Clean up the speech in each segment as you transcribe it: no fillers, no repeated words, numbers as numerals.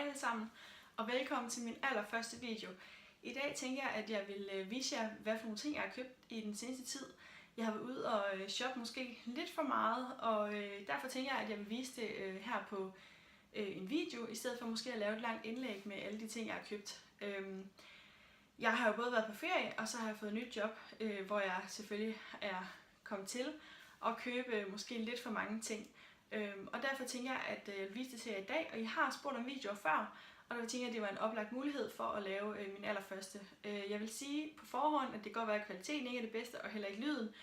alle sammen, og velkommen til min allerførste video. I dag tænker jeg, at jeg vil vise jer, hvad for nogle ting jeg har købt i den seneste tid. Jeg har været ude og shoppe måske lidt for meget, og derfor tænker jeg, at jeg vil vise det her på en video, i stedet for måske at lave et langt indlæg med alle de ting, jeg har købt. Jeg har jo både været på ferie, og så har jeg fået et nyt job, hvor jeg selvfølgelig er kommet til at købe måske lidt for mange ting. Og derfor tænker jeg, at jeg vil vise det til jer i dag, og I har spurgt om videoer før, og der tænker jeg, at det var en oplagt mulighed for at lave min allerførste. Jeg vil sige på forhånd, at det kan godt være, at kvaliteten ikke er det bedste, og heller ikke lyden,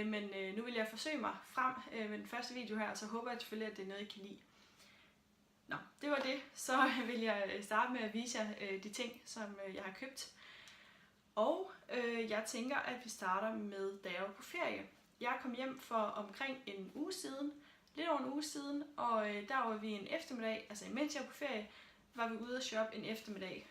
men nu vil jeg forsøge mig frem med den første video her, og så håber jeg selvfølgelig, at det er noget, I kan lide. Nå, det var det. Så vil jeg starte med at vise jer de ting, som jeg har købt. Og jeg tænker, at vi starter med, da jeg var på ferie. Jeg kom hjem for omkring en uge siden, lidt over en uge siden, og der var vi en eftermiddag, altså imens jeg var på ferie, var vi ude at shoppe en eftermiddag.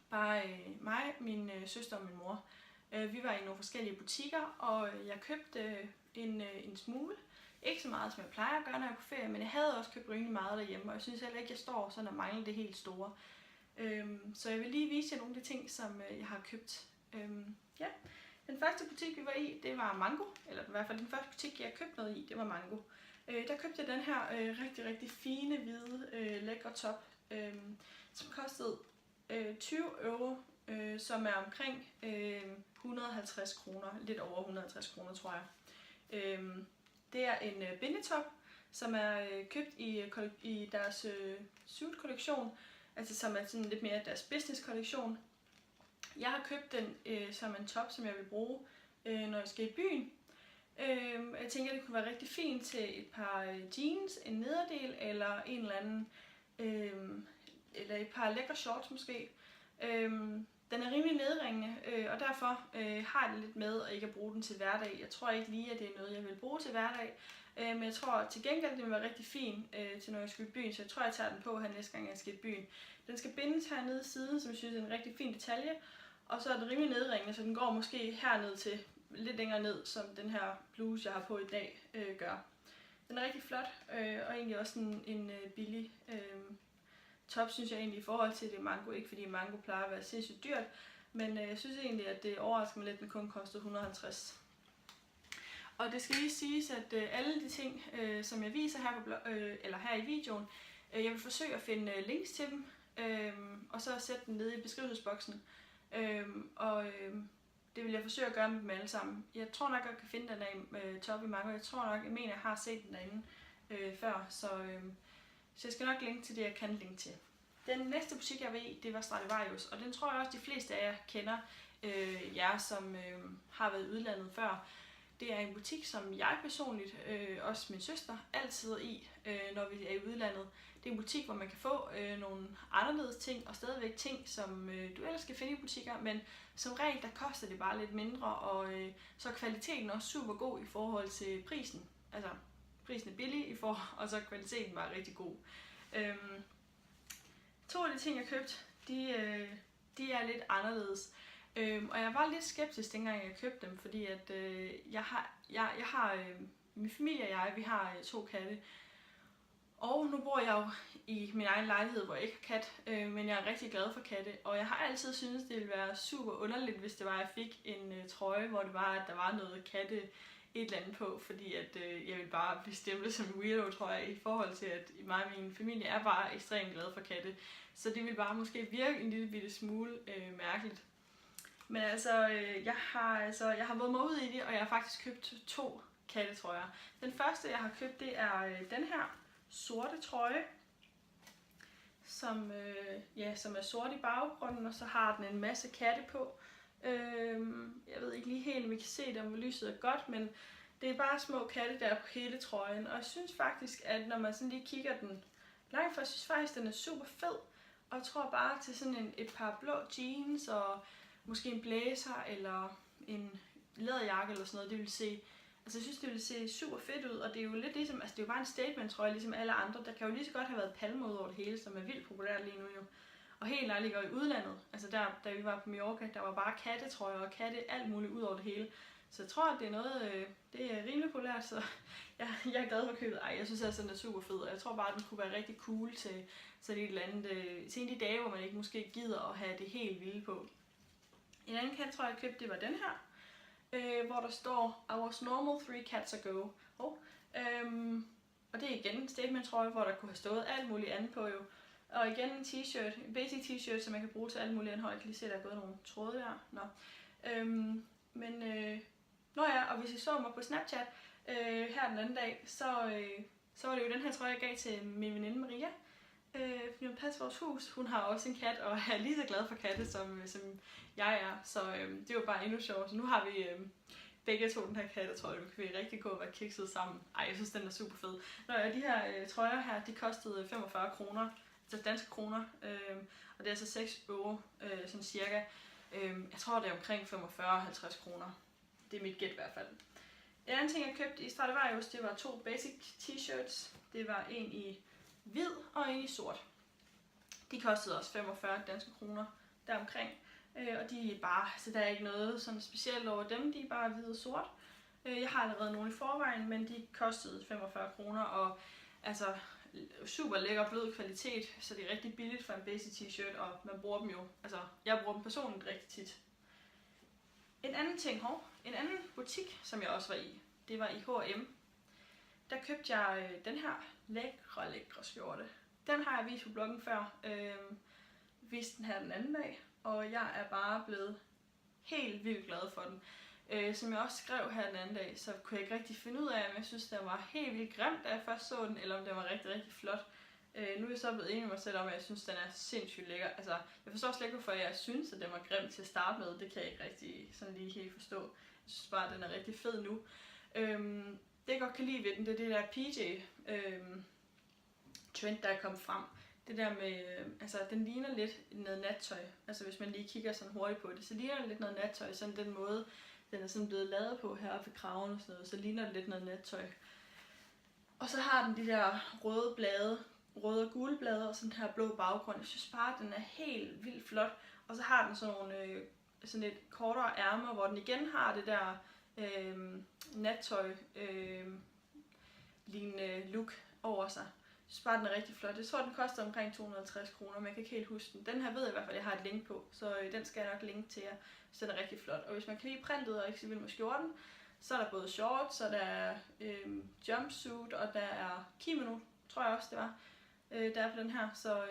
Bare mig, min søster og min mor. Vi var i nogle forskellige butikker, og jeg købte en smule. Ikke så meget, som jeg plejer at gøre, når jeg er på ferie, men jeg havde også købt rimelig meget derhjemme, og jeg synes heller ikke, at jeg står sådan og mangler det helt store. Så jeg vil lige vise jer nogle af de ting, som jeg har købt. Ja. Den første butik, vi var i, det var Mango, eller i hvert fald den første butik, jeg købte noget i, det var Mango. Der købte jeg den her rigtig, rigtig fine, hvide, lækre top, som kostede 20 euro, som er omkring 150 kroner, lidt over 150 kroner, tror jeg. Det er en bindetop, som er købt i deres suit-kollektion, altså som er sådan lidt mere deres business-kollektion. Jeg har købt den som en top, som jeg vil bruge, når jeg skal i byen. Jeg tænker, at det kunne være rigtig fint til et par jeans, en nederdel eller en eller anden, eller et par lækre shorts måske. Den er rimelig nedringende, og derfor har jeg det lidt med at ikke at bruge den til hverdag. Jeg tror ikke lige, at det er noget, jeg vil bruge til hverdag, men jeg tror til gengæld, at den vil være rigtig fin til når jeg skal i byen, så jeg tror, jeg tager den på her næste gang, jeg skal i byen. Den skal bindes hernede i siden, som jeg synes er en rigtig fin detalje, og så er den rimelig nedringende, så den går måske herned til lidt længere ned, som den her bluse, jeg har på i dag, gør. Den er rigtig flot, og egentlig også en billig top, synes jeg egentlig, i forhold til det Mango. Ikke fordi Mango plejer at være sindssygt dyrt, men jeg synes egentlig, at det overrasker mig lidt, at den kun kostede 150. Og det skal lige siges, at alle de ting, som jeg viser her, her i videoen, jeg vil forsøge at finde links til dem, og så sætte dem nede i beskrivelsesboksen. Det vil jeg forsøge at gøre med dem alle sammen. Jeg tror nok, jeg kan finde den af top i Mango. Jeg mener, jeg har set den derinde før, så jeg skal nok linke til det, jeg kan linke til. Den næste butik, jeg var i, det var Stradivarius, og den tror jeg også, de fleste af jer kender, jer som har været i udlandet før. Det er en butik, som jeg personligt, også min søster, altid er i, når vi er i udlandet. Det er en butik, hvor man kan få nogle anderledes ting, og stadigvæk ting, som du ellers skal finde i butikker, men som regel, der koster det bare lidt mindre, og så er kvaliteten også super god i forhold til prisen. Altså, prisen er billig, og så er kvaliteten bare rigtig god. To af de ting, jeg købte, de er lidt anderledes. Og jeg var lidt skeptisk, dengang jeg købte dem, fordi at min familie og jeg, vi har 2 katte. Og nu bor jeg jo i min egen lejlighed, hvor jeg ikke har kat, men jeg er rigtig glad for katte. Og jeg har altid syntes, det ville være super underligt, hvis det var, at jeg fik en trøje, hvor det var, at der var noget katte et eller andet på, fordi at jeg ville bare blive stemplet som en weirdo, tror jeg, i forhold til, at mig og min familie er bare ekstremt glad for katte. Så det ville bare måske virke en lille bitte smule mærkeligt. Men altså, jeg har været mig ud i det, og jeg har faktisk købt 2 kattetrøjer. Den første, jeg har købt, det er den her sorte trøje, som er sort i baggrunden, og så har den en masse katte på. Jeg ved ikke lige helt, om I kan se det, om lyset er godt, men det er bare små katte, der er på hele trøjen. Og jeg synes faktisk, at når man sådan lige kigger den langt fra, jeg synes faktisk, den er super fed. Og jeg tror bare til sådan et par blå jeans og måske en blæser eller en læderjakke eller sådan noget, det vil se, altså jeg synes, det vil se super fedt ud, og det er jo lidt ligesom, altså det er jo bare en statement, tror jeg, ligesom alle andre. Der kan jo lige så godt have været palme ud over det hele, som er vildt populært lige nu jo. Og helt ærligt, i udlandet, altså da vi var på Mallorca, der var bare kattetrøjer og katte alt muligt ud over det hele. Så jeg tror, at det er noget, det er rimelig populært, så jeg er glad for købet. Ej, jeg synes altså, den er super fed, og jeg tror bare, at den kunne være rigtig cool til et eller andet, til en af de dage, hvor man ikke måske gider at have det helt vilde på. En anden kat, tror jeg købte, det var den her, hvor der står, I was normal 3 cats ago. Og det er igen en statement trøje, hvor der kunne have stået alt muligt andet på jo. Og igen en t-shirt, en basic t-shirt, som man kan bruge til alt muligt andet. Jeg kan lige se, der er gået nogle tråde der. Nå. Og hvis I så mig på Snapchat her den anden dag, så var det jo den her trøje, jeg gav til min veninde Maria. Fordi hun passer vores hus. Hun har også en kat, og er lige så glad for katte, som jeg er. Så det var bare endnu sjovt. Så nu har vi begge to den her kattetrøje. Nu kan vi rigtig gå og være kikset sammen. Ej, jeg synes, den er super fed. De her trøjer her, de kostede 45 kroner. Altså danske kroner. Og det er altså 6 euro, sådan cirka. Jeg tror, det er omkring 45-50 kroner. Det er mit gæt i hvert fald. En anden ting, jeg købte i Stradivarius, det var 2 basic t-shirts. Det var en i hvid og en i sort. De kostede også 45 danske kroner deromkring. Og de er bare, så der er ikke noget sådan specielt over dem, de er bare hvide og sort. Jeg har allerede nogle i forvejen, men de kostede 45 kroner, og altså super lækker blød kvalitet, så det er rigtig billigt for en basic t-shirt, og man bruger dem jo, altså jeg bruger dem personligt rigtig tit. En anden butik, som jeg også var i, det var i H&M. Der købte jeg den her lækre skjorte. Den har jeg vist på bloggen før, viste den her den anden dag, og jeg er bare blevet helt vildt glad for den. Som jeg også skrev her den anden dag, så kunne jeg ikke rigtig finde ud af, om jeg synes, den var helt vildt grim, da jeg først så den, eller om den var rigtig, rigtig flot. Nu er jeg så blevet enig med mig selv om, at jeg synes, den er sindssygt lækker. Altså, jeg forstår slet ikke, hvorfor jeg synes, at den var grim til at starte med. Det kan jeg ikke rigtig sådan lige helt forstå. Jeg synes bare, at den er rigtig fed nu. Det jeg godt kan lide ved den, det er det der PJ trend, der er kommet frem. Det der med, altså den ligner lidt noget nattøj. Altså hvis man lige kigger sådan hurtigt på det, så ligner det lidt noget nattøj. Sådan den måde, den er sådan blevet lavet på heroppe ved kraven og sådan noget, så ligner det lidt noget nattøj. Og så har den de der røde blade, røde og gule blade og sådan her blå baggrund. Jeg synes bare, at den er helt vildt flot. Og så har den sådan nogle sådan lidt kortere ærmer, hvor den igen har det der nattøj lignende look over sig. Jeg synes bare, den er rigtig flot. Jeg tror, den koster omkring 250 kroner, men jeg kan ikke helt huske den. Den her ved jeg i hvert fald, at jeg har et link på, så den skal jeg nok linke til jer, så den er rigtig flot. Og hvis man kan lide printet og ikke så vild med skjorten, så er der både shorts, så der er jumpsuit, og der er kimono, tror jeg også det var, der er på den her. Så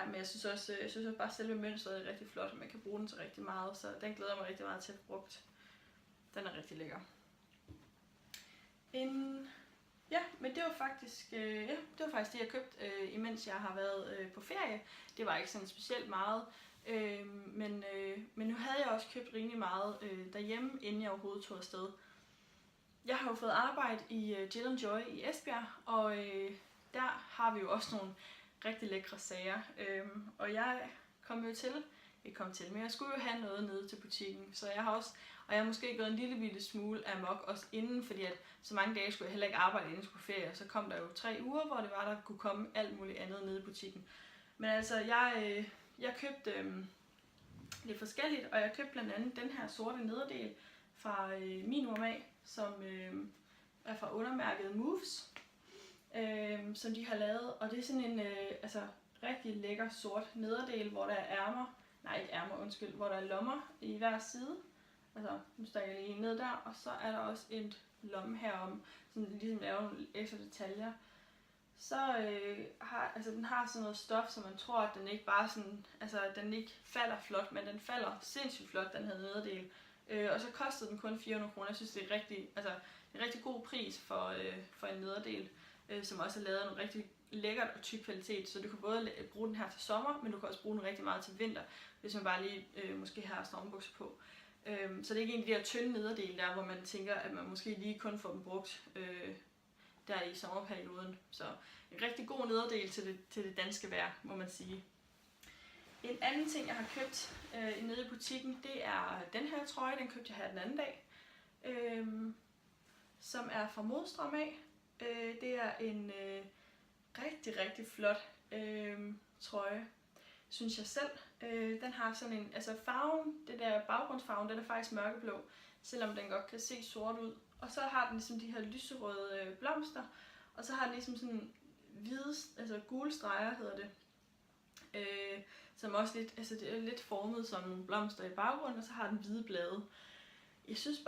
men jeg synes også bare selve mønstret er rigtig flot, og man kan bruge den til rigtig meget, så den glæder jeg mig rigtig meget til at få brugt. Den er rigtig lækker. Ja, men det var faktisk det, jeg købte, imens jeg har været på ferie. Det var ikke sådan specielt meget, men nu havde jeg også købt rimelig meget derhjemme, inden jeg overhovedet tog afsted. Jeg har jo fået arbejde i Jill & Joy i Esbjerg, og der har vi jo også nogle rigtig lækre sager. Og jeg kom til, men jeg skulle jo have noget nede til butikken, så jeg har måske gået en lille smule amok også inden, fordi at så mange dage skulle jeg heller ikke arbejde, inden jeg skulle ferie, og så kom der jo 3 uger, hvor det var, der kunne komme alt muligt andet nede i butikken. Men altså, jeg købte lidt forskelligt, og jeg købte blandt andet den her sorte nederdel fra Minimum af, som er fra undermærket Moves, som de har lavet, og det er sådan en rigtig lækker sort nederdel, hvor der er hvor der er lommer i hver side. Altså, nu stikker jeg lige ned der, og så er der også et lomme herom, som ligesom laver nogle ekstra detaljer. Så den har sådan noget stof, så man tror, at den ikke bare sådan, altså den ikke falder flot, men den falder sindssygt flot, den her nederdel. Og så kostede den kun 400 kroner. Jeg synes, det er en rigtig god pris for en nederdel, som også er lavet en rigtig lækkert og tyk kvalitet, så du kan både bruge den her til sommer, men du kan også bruge den rigtig meget til vinter, hvis man bare lige måske har strømbukser på. Så det er ikke en af de der tynde nederdele der, hvor man tænker, at man måske lige kun får dem brugt der i sommerperioden. Så en rigtig god nederdel til det danske vejr, må man sige. En anden ting, jeg har købt nede i butikken, det er den her trøje, den købte jeg her den anden dag, som er fra Modstrøm af. Det er en rigtig, rigtig flot trøje, synes jeg selv. Den har sådan en, altså farven, det der baggrundsfarven, den er faktisk mørkeblå. selvom den godt kan se sort ud. Og så har den ligesom de her lyserøde blomster, og så har den ligesom sådan hvide, altså gule streger hedder det. Som også lidt, altså det er lidt formet som nogle blomster i baggrunden, og så har den hvide blade. Jeg synes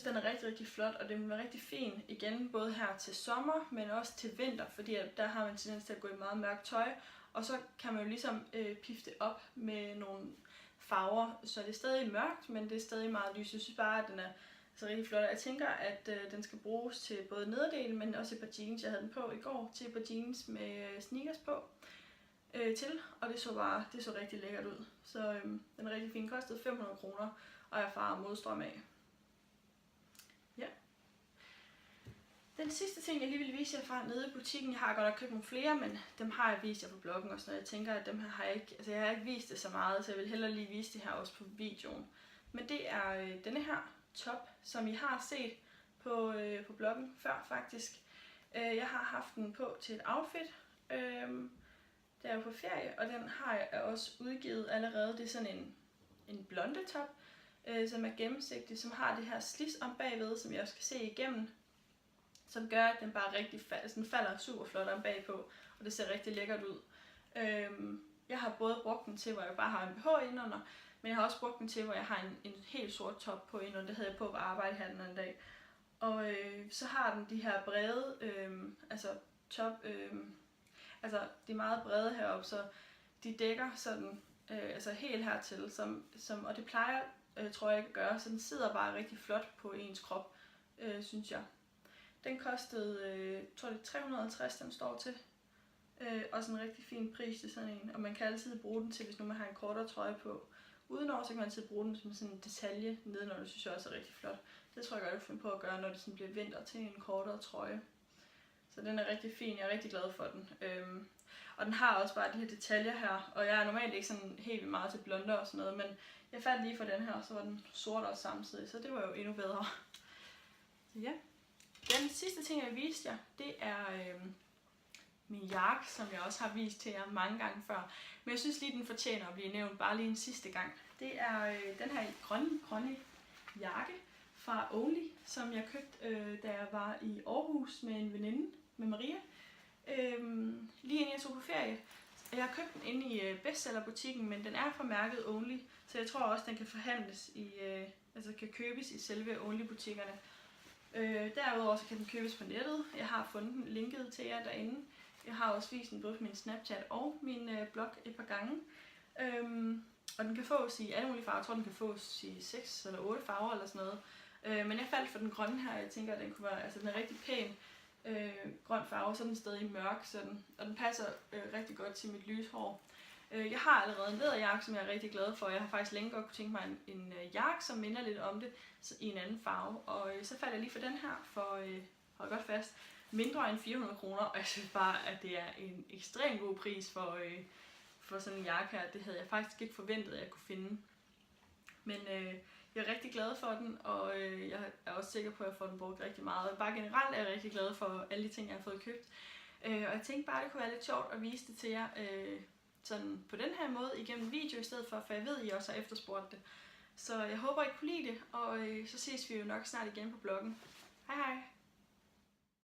den er rigtig, rigtig flot, og den er rigtig fin igen, både her til sommer, men også til vinter, fordi der har man tendens til at gå i meget mørkt tøj, og så kan man jo ligesom pifte op med nogle farver, så det er stadig mørkt, men det er stadig meget lys. Jeg synes bare, at den er så rigtig flot, og jeg tænker, at den skal bruges til både nederdelen, men også et par jeans. Jeg havde den på i går til et par jeans med sneakers på og det så rigtig lækkert ud. Så den er rigtig fin. Kostede 500 kroner, og jeg farer modstrøm af. Ja. Den sidste ting, jeg lige vil vise jer fra nede i butikken, jeg har godt nok købt nogle flere, men dem har jeg vist jer på bloggen også, når jeg tænker, at dem her har jeg har ikke vist det så meget, så jeg vil hellere lige vise det her også på videoen. Men det er denne her top, som I har set på bloggen før faktisk. Jeg har haft den på til et outfit, da jeg var på ferie, og den har jeg også udgivet allerede. Det er sådan en blonde top, som er gennemsigtig, som har det her slis om bagved, som jeg også kan se igennem, som gør, at den bare rigtig falder super flot om bagpå, og det ser rigtig lækkert ud. Jeg har både brugt den til, hvor jeg bare har en BH indenunder, men jeg har også brugt den til, hvor jeg har en helt sort top på indenunder. Det havde jeg på arbejde her den anden dag. Og så har den de her brede, altså de er meget brede heroppe, så de dækker sådan, helt hertil, og det plejer, tror jeg ikke at gøre, så den sidder bare rigtig flot på ens krop, synes jeg. Den kostede, tror det er 350, den står til. Også en rigtig fin pris til sådan en, og man kan altid bruge den til, hvis nu man har en kortere trøje på. Udenover, så kan man altid bruge den som sådan en detalje nedenunder, det synes jeg også er rigtig flot. Det tror jeg godt, jeg kan finde på at gøre, når det sådan bliver vinter til en kortere trøje. Så den er rigtig fin, jeg er rigtig glad for den. Og den har også bare de her detaljer her, og jeg er normalt ikke sådan helt vildt meget til blonder og sådan noget, men jeg faldt lige for den her, og så var den sort også samtidig, så det var jo endnu bedre. Så ja. Den sidste ting, jeg viste jer, det er min jakke, som jeg også har vist til jer mange gange før. Men jeg synes lige, den fortjener at blive nævnt bare lige en sidste gang. Det er den her grønne jakke fra Only, som jeg købte, da jeg var i Aarhus med en veninde, med Maria. Lige inden jeg tog på ferie. Jeg har købt den inde i bestsellerbutikken, men den er fra mærket Only, så jeg tror også, den kan forhandles kan købes i selve Only-butikkerne. Derudover så kan den købes på nettet. Jeg har fundet den linket til jer derinde. Jeg har også vist den både på min Snapchat og min blog et par gange. Og den kan fås i alle mulige farver. Jeg tror, den kan fås i 6 eller 8 farver eller sådan noget. Men jeg faldt for den grønne her. Jeg tænker, at den kunne være, den er rigtig pæn grøn farve, så er den stadig mørk, og den passer rigtig godt til mit lyshår. Jeg har allerede en læderjakke, som jeg er rigtig glad for. Jeg har faktisk længe godt kunne tænke mig en jakke, som minder lidt om det, i en anden farve. Og så faldt jeg lige for den her for, hold godt fast, mindre end 400 kroner. Og jeg synes bare, at det er en ekstremt god pris for sådan en jakke her. Det havde jeg faktisk ikke forventet, at jeg kunne finde. Men jeg er rigtig glad for den, og jeg er også sikker på, at jeg får den brugt rigtig meget. Bare generelt er jeg rigtig glad for alle de ting, jeg har fået købt. Og jeg tænkte bare, at det kunne være lidt sjovt at vise det til jer sådan på den her måde igennem video i stedet for jeg ved, at I også har efterspurgt det. Så jeg håber, I kunne lide det, og så ses vi jo nok snart igen på bloggen. Hej hej!